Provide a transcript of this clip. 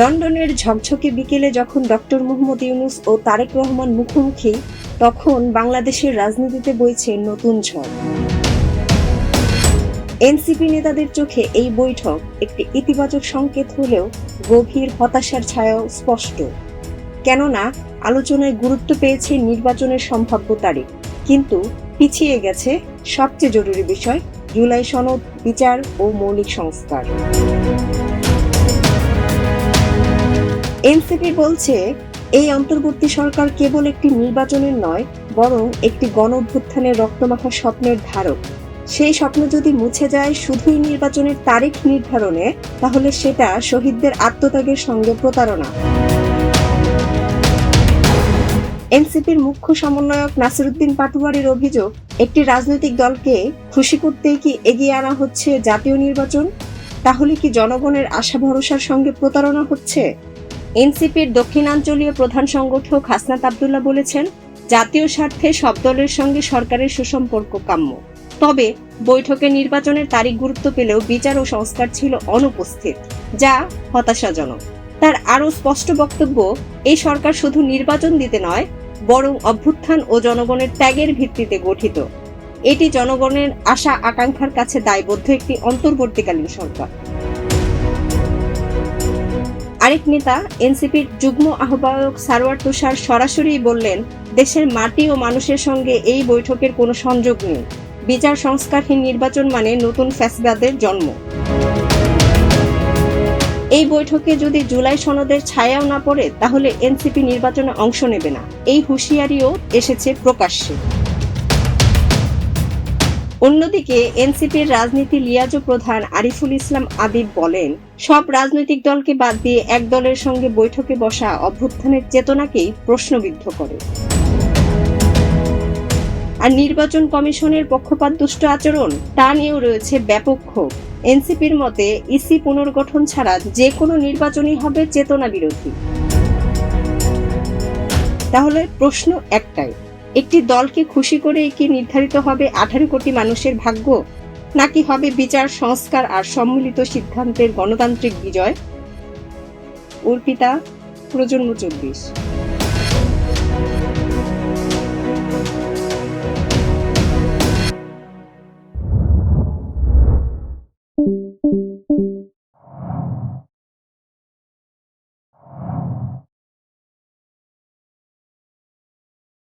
লন্ডনের ঝকঝকে বিকেলে যখন ডক্টর মোহাম্মদ ইউনূস ও তারেক রহমান মুখোমুখি, তখন বাংলাদেশের রাজনীতিতে বইছে নতুন ঝড়। এনসিপি নেতাদের চোখে এই বৈঠক একটি ইতিবাচক সংকেত হলেও গভীর হতাশার ছায়াও স্পষ্ট। কেননা আলোচনায় গুরুত্ব পেয়েছে নির্বাচনের সম্ভাব্য তারিখ, কিন্তু পিছিয়ে গেছে সবচেয়ে জরুরি বিষয় জুলাই সনদ, বিচার ও মৌলিক সংস্কার। এনসিপি বলছে এই অন্তর্বর্তী সরকার কেবল একটি নির্বাচনের নয়, বরং একটি গণ-অভ্যুত্থানের রক্তমাখা স্বপ্নের ধারক। সেই স্বপ্ন যদি মুছে যায় শুধুই নির্বাচনের তারিখ নির্ধারণে, তাহলে সেটা শহীদদের আত্মত্যাগের সঙ্গে প্রতারণা। এনসিপির মুখ্য সমন্বয়ক নাসিরউদ্দিন পাটোয়ারীর অভিযোগ, একটি রাজনৈতিক দলকে খুশি করতেই কি এগিয়ে আনা হচ্ছে জাতীয় নির্বাচন? তাহলে কি জনগণের আশা ভরসার সঙ্গে প্রতারণা হচ্ছে? এনসিপির দক্ষিণাঞ্চলীয় প্রধান সংগঠক হাসনাত আব্দুল্লাহ বলেছেন, জাতীয় স্বার্থে সব দলের সঙ্গে সরকারের সুসম্পর্ক কাম্য। তবে বৈঠকে নির্বাচনের তারিখ গুরুত্ব পেলেও বিচার ও সংস্কার ছিল অনুপস্থিত, যা হতাশাজনক। তার আরও স্পষ্ট বক্তব্য, এই সরকার শুধু নির্বাচন দিতে নয়, বরং অভ্যুত্থান ও জনগণের ত্যাগের ভিত্তিতে গঠিত। এটি জনগণের আশা আকাঙ্ক্ষার কাছে দায়বদ্ধ একটি অন্তর্বর্তীকালীন সরকার। আরেক নেতা, এনসিপির যুগ্ম আহ্বায়ক সারওয়ার তুষার সরাসরি বললেন, দেশের মাটি ও মানুষের সঙ্গে এই বৈঠকের কোনো সংযোগ নেই। বিচার সংস্কারহীন নির্বাচন মানে নতুন ফ্যাসিবাদের জন্ম। এই বৈঠকে যদি জুলাই সনদের ছায়াও না পড়ে, তাহলে এনসিপি নির্বাচনে অংশ নেবে না, এই হুঁশিয়ারিও এসেছে প্রকাশ্যে। অন্যদিকে এনসিপির রাজনীতি লিয়াজো প্রধান আরিফুল ইসলাম আবিব বলেন, সব রাজনৈতিক দলকে বাদ দিয়ে এক দলের সঙ্গে বৈঠকে বসা অভ্যুত্থানের চেতনাকেই প্রশ্নবিদ্ধ করে। আর নির্বাচন কমিশনের পক্ষপাতদুষ্ট আচরণ, তা নিয়েও রয়েছে ব্যাপক ক্ষোভ। এনসিপির মতে ইসি পুনর্গঠন ছাড়া যে কোনো নির্বাচনই হবে চেতনা বিরোধী। তাহলে প্রশ্ন একটাই, একটি দলকে খুশি করে কি নির্ধারিত হবে 18 কোটি মানুষের ভাগ্য, নাকি হবে বিচার, সংস্কার আর সম্মিলিত সিদ্ধান্তের গণতান্ত্রিক বিজয়? অর্পিতা, প্রজন্ম 24।